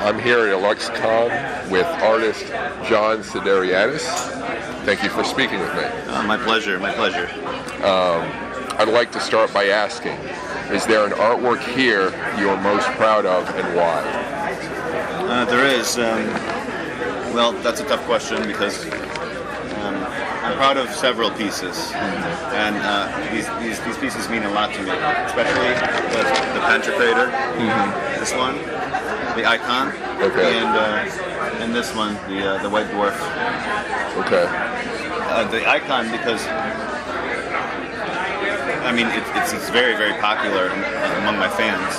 I'm here at Lexicon with artist Jon Sideriadis. Thank you for speaking with me. My pleasure, my pleasure. I'd like to start by asking, is there an artwork here you're most proud of and why? There is. Well, that's a tough question because I'm proud of several pieces, and these pieces mean a lot to me, especially the Panther, this one, the icon, Okay. and this one, the white dwarf. Okay. The icon because I mean it's very, very popular among my fans,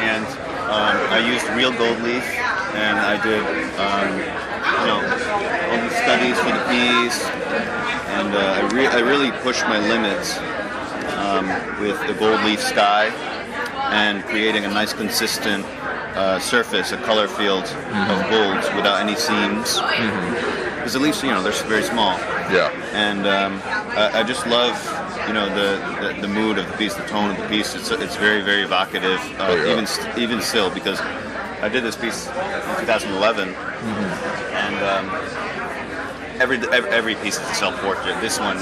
and I used real gold leaf, and I did all these studies for the piece, and I really pushed my limits with the gold leaf sky and creating a nice consistent surface, a color field of gold without any seams. Because the leaves, they're very small. Yeah. And I just love, the mood of the piece, the tone of the piece. It's very, very evocative, even still, because I did this piece in 2011, and every piece is a self-portrait. This one,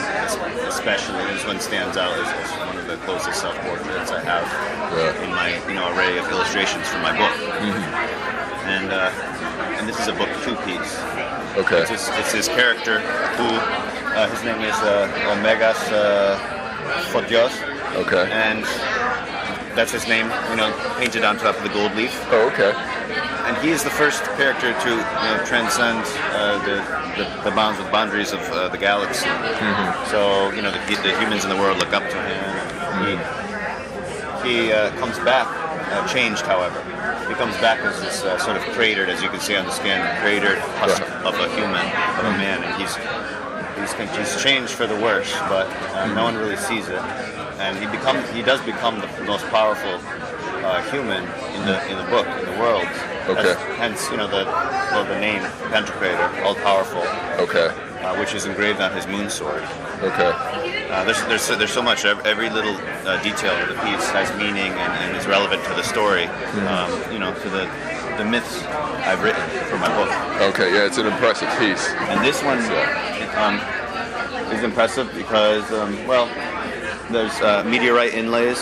especially, this one stands out as one of the closest self-portraits I have in my array of illustrations for my book. And this is a book 2 piece. Okay. It's his character who his name is Omegas Fodios. Okay. And that's his name, painted on top of the gold leaf. Oh, okay. And he is the first character to transcend the boundaries of the galaxy. So the humans in the world look up to him. And he comes back changed, however. He comes back as this sort of cratered, as you can see on the skin, cratered husk of a human, of a man, and he's changed for the worse, but no one really sees it. And he does become the most powerful human in the book, in the world. Okay. Hence, the name Panther, all powerful. Okay. Which is engraved on his moon sword. Okay. There's so much. Every little detail of the piece has meaning and is relevant to the story. To the myths I've written for my book. Okay. Yeah, it's an impressive piece. And this one is impressive because there's meteorite inlays.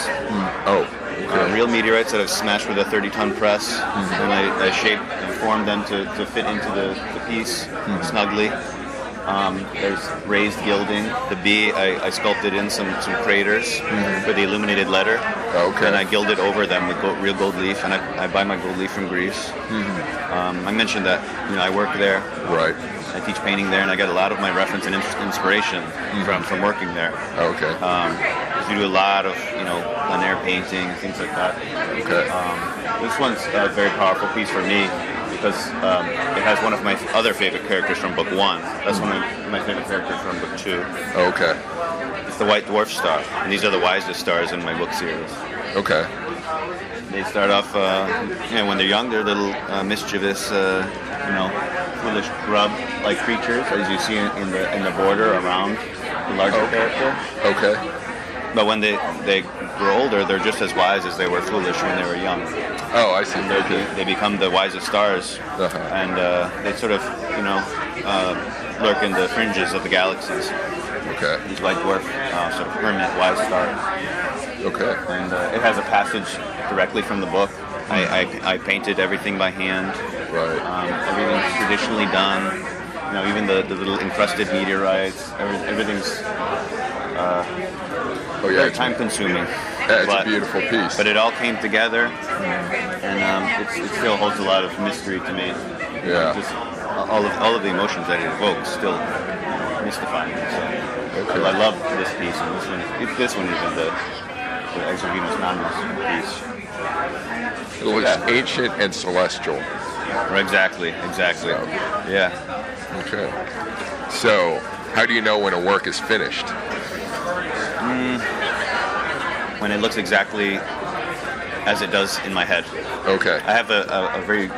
Oh. Okay. Real meteorites that I've smashed with a 30-ton press, and I shaped and formed them to fit into the piece snugly. There's raised gilding. The B, I sculpted in some craters for the illuminated letter. Okay. And I gilded over them with real gold leaf, and I buy my gold leaf from Greece. I mentioned that I work there. Right. I teach painting there, and I get a lot of my reference and inspiration from working there. Okay. We do a lot of plein air painting, things like that. Okay. This one's a very powerful piece for me because it has one of my other favorite characters from book 1. That's one of my favorite characters from book 2. Okay. It's the white dwarf star, and these are the wisest stars in my book series. Okay. They start off, when they're young, they're little mischievous, foolish grub-like creatures, as you see in the border around the larger character. Okay. But when they grow older, they're just as wise as they were foolish when they were young. Oh, I see. They become the wisest stars, and they sort of, lurk in the fringes of the galaxies. Okay. These white dwarf, sort of hermit wise stars. Okay. And it has a passage directly from the book. I painted everything by hand. Right. Everything's traditionally done. Even the little encrusted meteorites. Everything's very time consuming. Yeah, it's a beautiful piece. But it all came together, and it still holds a lot of mystery to me. Yeah. Just all of the emotions that it evokes still mystify me. So I love this piece, and this one even the Exogenous Magnus piece. It looks ancient and celestial. Exactly. So. Yeah. Okay. So, how do you know when a work is finished? When it looks exactly as it does in my head. Okay. I have a very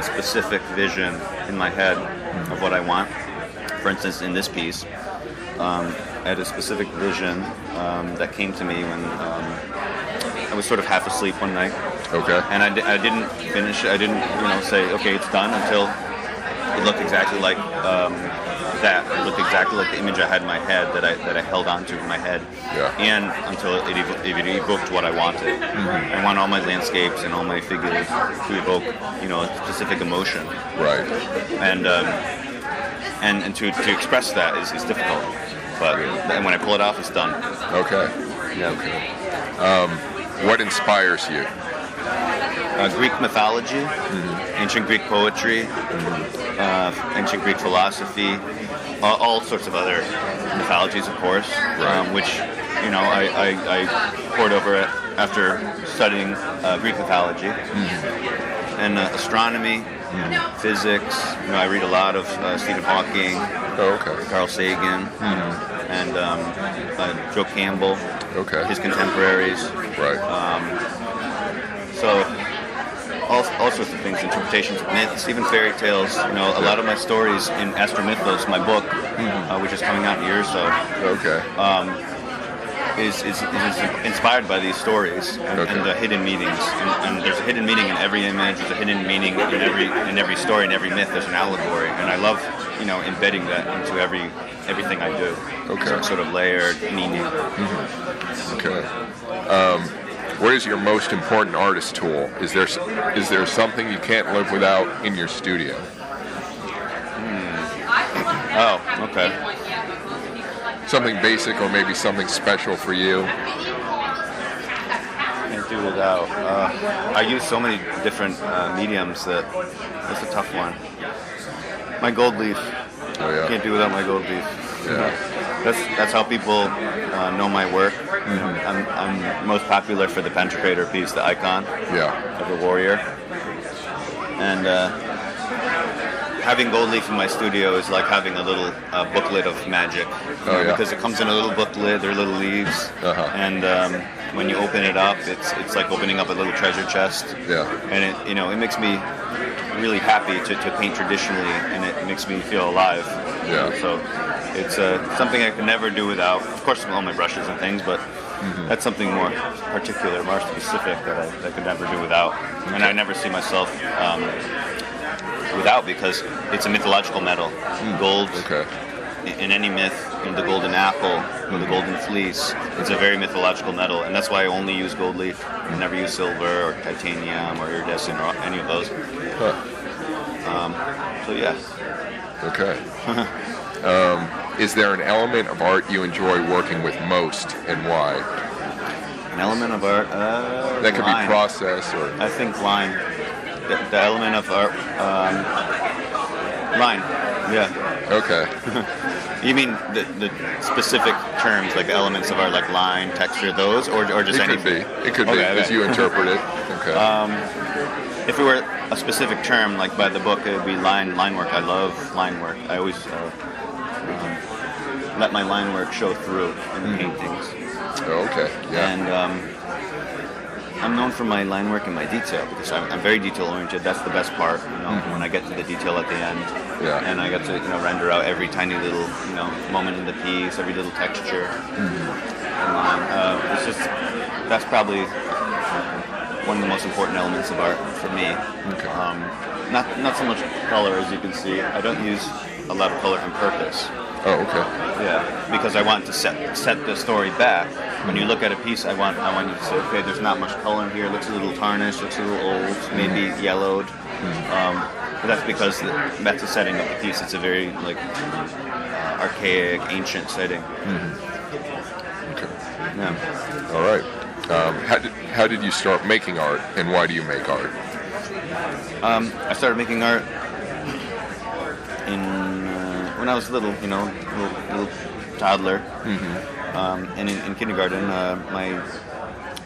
specific vision in my head of what I want. For instance, in this piece, I had a specific vision that came to me when I was sort of half asleep one night, Okay. and I didn't finish. I didn't say okay, it's done until it looked exactly like that. It looked exactly like the image I had in my head that I held onto in my head, Yeah. and until it evoked what I wanted. I want all my landscapes and all my figures to evoke a specific emotion, Right. and to express that is difficult. But and when I pull it off, it's done. Okay. Yeah. Okay. What inspires you? Greek mythology, ancient Greek poetry, ancient Greek philosophy, all sorts of other mythologies, of course, Right. which I poured over after studying Greek mythology and astronomy, physics. I read a lot of Stephen Hawking, Oh, okay. Carl Sagan, and Joe Campbell, Okay. his contemporaries. Right. So all sorts of things, interpretations of myths, even fairy tales. A lot of my stories in Astromythos, my book, which is coming out in a year or so, Okay. is inspired by these stories and the hidden meanings. And there's a hidden meaning in every image. There's a hidden meaning in every story, in every myth. There's an allegory, and I love embedding that into everything I do. Okay. So it's sort of layered meaning. Okay. What is your most important artist tool? Is there something you can't live without in your studio? Oh, okay. Something basic or maybe something special for you? Can't do without. I use so many different mediums that it's a tough one. My gold leaf. Oh yeah. Can't do without my gold leaf. Yeah. That's how people know my work. I'm most popular for the Pantocrator piece, the icon Yeah. of the warrior. And having gold leaf in my studio is like having a little booklet of magic. Oh, yeah. Because it comes in a little booklet, they're little leaves, and when you open it up, it's like opening up a little treasure chest. Yeah. And it makes me really happy to paint traditionally, and it makes me feel alive. Yeah. So it's something I can never do without. Of course, all my brushes and things, but that's something more particular, more specific that I could never do without. And I never see myself without, because it's a mythological metal. Gold. Okay. In any myth, the golden apple or the golden fleece, it's a very mythological metal, and that's why I only use gold leaf. I never use silver or titanium or iridescent or any of those. Huh. So yeah. Okay. Is there an element of art you enjoy working with most, and why? An element of art. That could line. be process or. I think line. The element of art. Line. Yeah. Okay. You mean the specific terms, like the elements of art, like line, texture, those, or just It could anything? be. It could be as you interpret it. Okay. If it were a specific term, like by the book, it would be line work. I love line work. I always let my line work show through in the paintings. Oh, okay. Yeah. And I'm known for my line work and my detail, because I'm very detail oriented. That's the best part, when I get to the detail at the end. Yeah. And I get to render out every tiny little moment in the piece, every little texture. And line. It's just that's probably one of the most important elements of art for me. Okay. Not so much color, as you can see. I don't use a lot of color on purpose. Oh, okay. Yeah, because I want to set the story back. When you look at a piece, I want you to say, okay, there's not much color in here. It looks a little tarnished, looks a little old, maybe yellowed. But that's because that's the setting of the piece. It's a very archaic, ancient setting. Okay. Yeah. All right. How did you start making art, and why do you make art? I started making art when I was little, little toddler. And in kindergarten,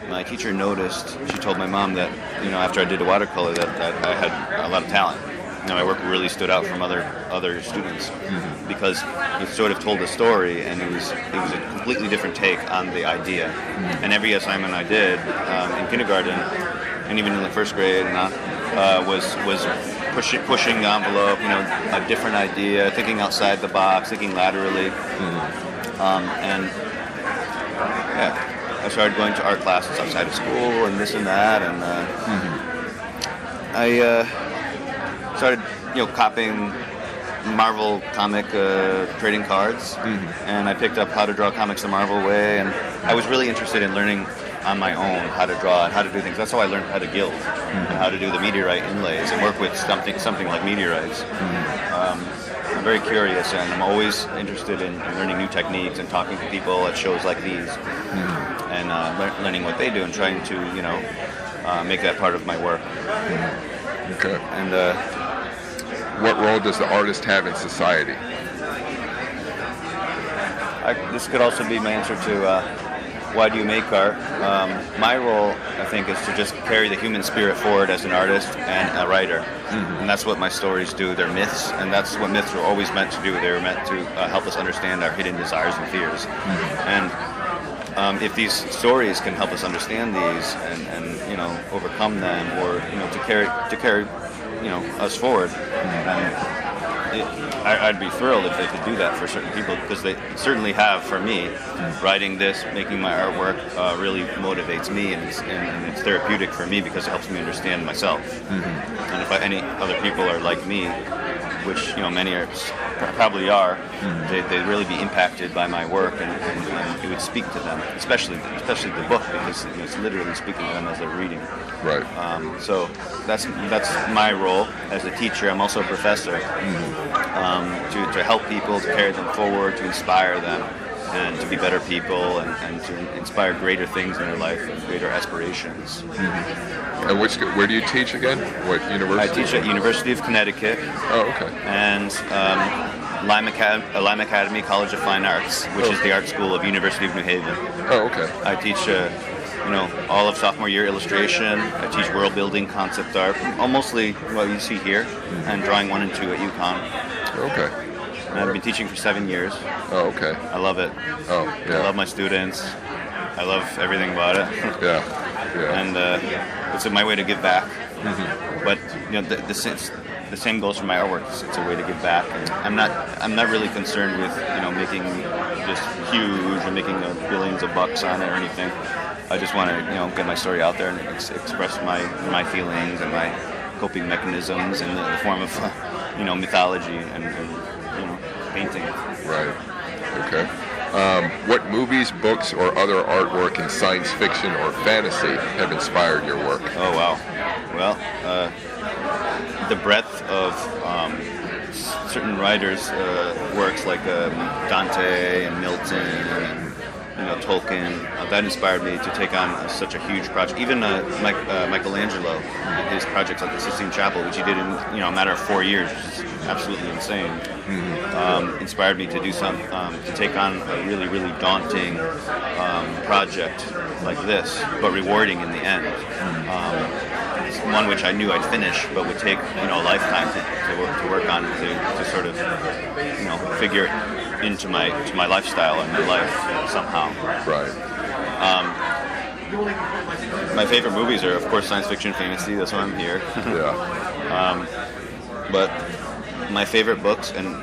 my teacher noticed. She told my mom that after I did the watercolor that I had a lot of talent. My work really stood out from other students because it sort of told a story, and it was a completely different take on the idea. And every assignment I did in kindergarten, and even in the first grade, was pushing the envelope. A different idea, thinking outside the box, thinking laterally, and yeah. I started going to art classes outside of school and this and that, and I started, copying Marvel comic trading cards, and I picked up how to draw comics the Marvel way, and I was really interested in learning on my own how to draw and how to do things. That's how I learned how to gild, and how to do the Meteorite Inlays and work with something like meteorites. I'm very curious, and I'm always interested in learning new techniques and talking to people at shows like these, and learning what they do and trying to, make that part of my work. Okay. And what role does the artist have in society? This could also be my answer to why do you make art? My role, I think, is to just carry the human spirit forward as an artist and a writer. And that's what my stories do. They're myths, and that's what myths were always meant to do. They were meant to help us understand our hidden desires and fears. And if these stories can help us understand these and overcome them, or to carry us forward, then I'd be thrilled if they could do that for certain people, because they certainly have for me. Writing this, making my artwork really motivates me, and it's therapeutic for me because it helps me understand myself. And if any other people are like me, which many probably are, they'd really be impacted by my work, and it would speak to them, especially the book, because it's literally speaking to them as they're reading. Right. So that's my role as a teacher. I'm also a professor, to help people, to carry them forward, to inspire them, and to be better people, and to inspire greater things in their life and greater aspirations. And where do you teach again? What university? I teach at University of Connecticut. Oh, okay. And Lime Academy College of Fine Arts, which is the art school of University of New Haven. Oh, okay. I teach all of sophomore year illustration. I teach world building, concept art, mostly what you see here, and drawing 1 and 2 at UConn. Okay. And I've been teaching for 7 years. Oh, okay. I love it. Oh, yeah. I love my students. I love everything about it. Yeah. And it's my way to give back. But the same goes for my artwork. It's a way to give back. And I'm not really concerned with making just huge and making billions of bucks on it or anything. I just want to get my story out there and express my feelings and my coping mechanisms in the form of mythology and painting. Right. Okay. What movies, books, or other artwork in science fiction or fantasy have inspired your work? Oh, wow. Well, the breadth of certain writers' works like Dante and Milton and Tolkien, that inspired me to take on such a huge project. Even Michelangelo, his projects like the Sistine Chapel, which he did in a matter of 4 years, which is absolutely insane, inspired me to do to take on a really, really daunting project like this, but rewarding in the end. It's one which I knew I'd finish, but would take a lifetime to work on to sort of figure it into my lifestyle and my life somehow. Right. My favorite movies are, of course, science fiction, fantasy. That's why I'm here. Yeah. But my favorite books, and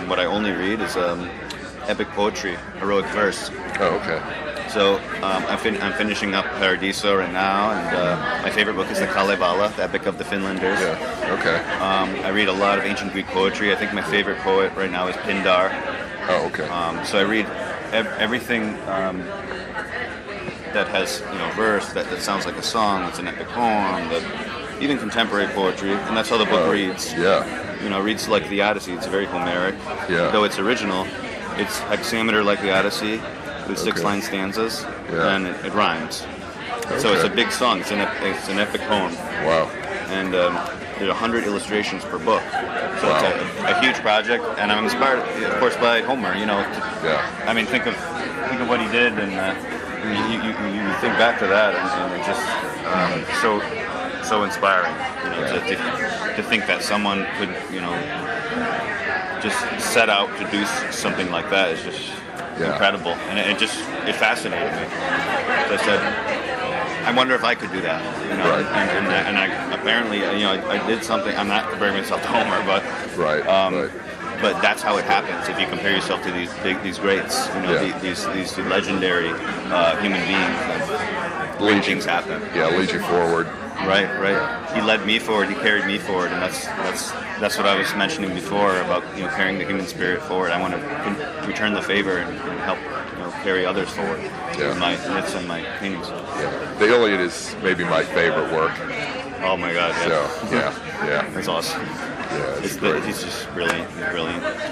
what I only read is epic poetry, heroic verse. Oh, okay. So I'm finishing up Paradiso right now, and my favorite book is the Kalevala, the Epic of the Finlanders. Yeah. Okay. I read a lot of ancient Greek poetry. I think my favorite poet right now is Pindar. Oh, okay. So I read everything that has verse that sounds like a song. That's an epic poem. Even contemporary poetry, and that's how the book reads. Yeah. Reads like the Odyssey. It's very Homeric. Yeah. Though it's original, it's hexameter like the Odyssey, with 6-line stanzas, and it rhymes. Okay. So it's a big song. It's an epic poem. Wow. And there's 100 illustrations per book. So it's a huge project, and I'm inspired, of course, by Homer. I mean, think of what he did, and you think back to that, and it's just so inspiring. To think that someone could just set out to do something like that is just incredible, and it fascinated me. As I said, I wonder if I could do that, Right. and I apparently, I did something. I'm not comparing myself to Homer, but right. but that's how it happens. If you compare yourself to these greats, these legendary human beings, then things happen. Yeah, lead you forward. Right. He led me forward. He carried me forward, and that's what I was mentioning before about carrying the human spirit forward. I want to return the favor and help carry others forward. Yeah. My myths and my paintings. Yeah. The Iliad is maybe my favorite work. Oh my God! Yeah. So yeah, that's awesome. Yeah, he's just brilliant,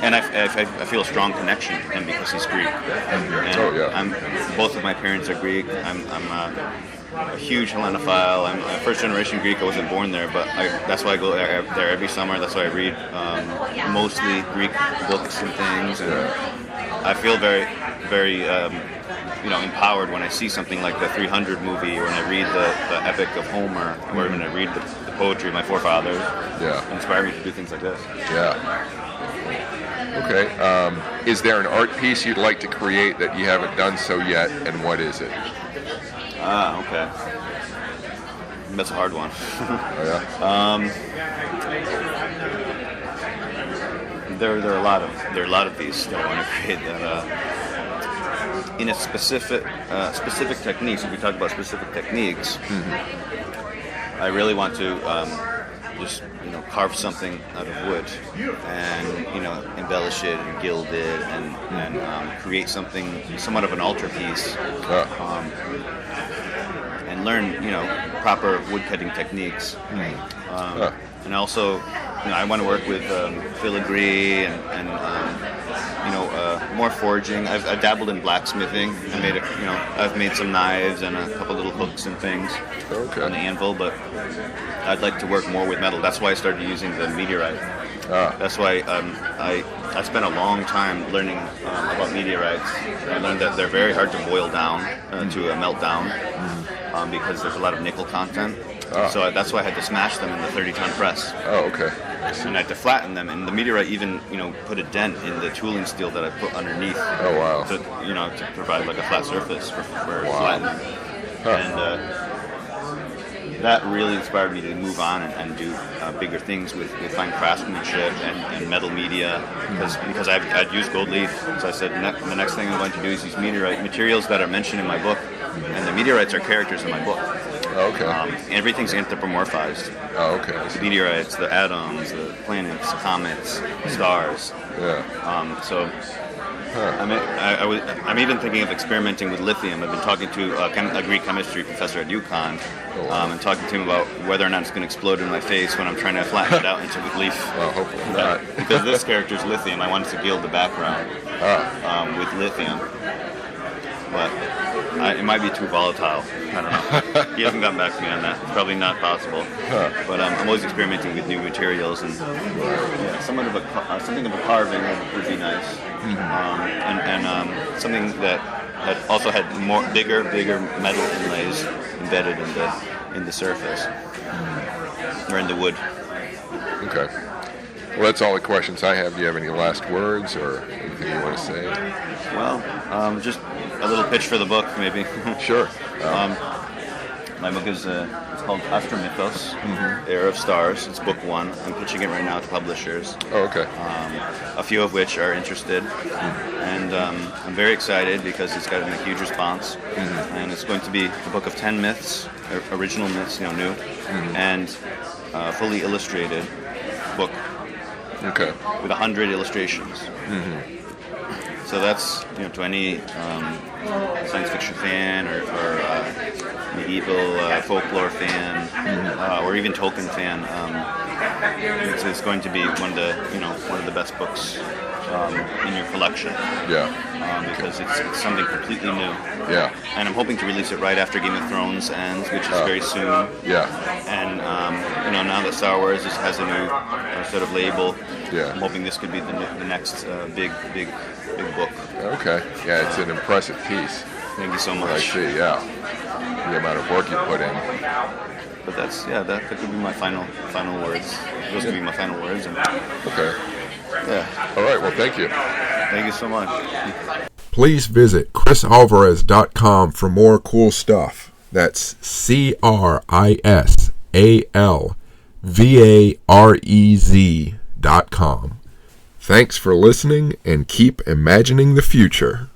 and I feel a strong connection to him because he's Greek. And both of my parents are Greek. I'm a huge Hellenophile. I'm a first generation Greek. I wasn't born there, but that's why I go there every summer. That's why I read mostly Greek books and things. And I feel very, very empowered when I see something like the 300 movie, or when I read the epic of Homer, or when I read the poetry of my forefathers. It inspire me to do things like this. Yeah. Okay. Is there an art piece you'd like to create that you haven't done so yet, and what is it? Okay. That's a hard one. Oh, yeah. There are a lot of these that I want to create that in a specific techniques. If we talk about specific techniques, I really want to just carve something out of wood and embellish it and gild it and create something somewhat of an altarpiece. And learn, proper woodcutting techniques. And also, I want to work with filigree and more forging. I've dabbled in blacksmithing. I've made some knives and a couple little hooks and things on the anvil. But I'd like to work more with metal. That's why I started using the meteorite. That's why I spent a long time learning about meteorites. I learned that they're very hard to boil down, to melt down, because there's a lot of nickel content. So that's why I had to smash them in the 30-ton press. Oh, okay. And I had to flatten them, and the meteorite even, put a dent in the tooling steel that I put underneath. Oh, wow. To provide like a flat surface for flattening. And that really inspired me to move on and do bigger things with fine craftsmanship and metal media, because I'd used gold leaf. So I said the next thing I'm going to do is use meteorite materials that are mentioned in my book, and the meteorites are characters in my book. Okay. Everything's anthropomorphized. Oh, okay. The meteorites, the atoms, the planets, comets, stars. Yeah. So I'm even thinking of experimenting with lithium. I've been talking to a Greek chemistry professor at UConn, and talking to him about whether or not it's going to explode in my face when I'm trying to flatten it out into leaf. Well, hopefully not. Because this character's lithium, I wanted to gild the background with lithium. But it might be too volatile. I don't know. He hasn't gotten back to me on that. It's probably not possible. But I'm always experimenting with new materials, and something of a carving would be nice. And something that had bigger metal inlays embedded in the surface or in the wood. Okay. Well, that's all the questions I have. Do you have any last words or anything you want to say? Well, just a little pitch for the book, maybe. Sure. My book is it's called Astromythos, Era of Stars. It's book 1. I'm pitching it right now to publishers. Oh, okay. A few of which are interested. And I'm very excited because it's gotten a huge response. And it's going to be a book of 10 myths, original myths, new, and fully illustrated book. Okay. With 100 illustrations. So that's to any science fiction fan or medieval folklore fan, or even Tolkien fan. It's going to be one of the best books in your collection. Yeah. Because it's something completely new. Yeah. And I'm hoping to release it right after Game of Thrones ends, which is very soon. Yeah. And now that Star Wars has a new sort of label, I'm hoping this could be the next big book. Okay. Yeah, it's an impressive piece. Thank you so much. I see. Yeah. The amount of work you put in. But that could be my final words. Those could be my final words. Okay. Yeah. All right. Well, thank you. Thank you so much. Please visit chrisalvarez.com for more cool stuff. That's CRISALVAREZ.com. Thanks for listening, and keep imagining the future.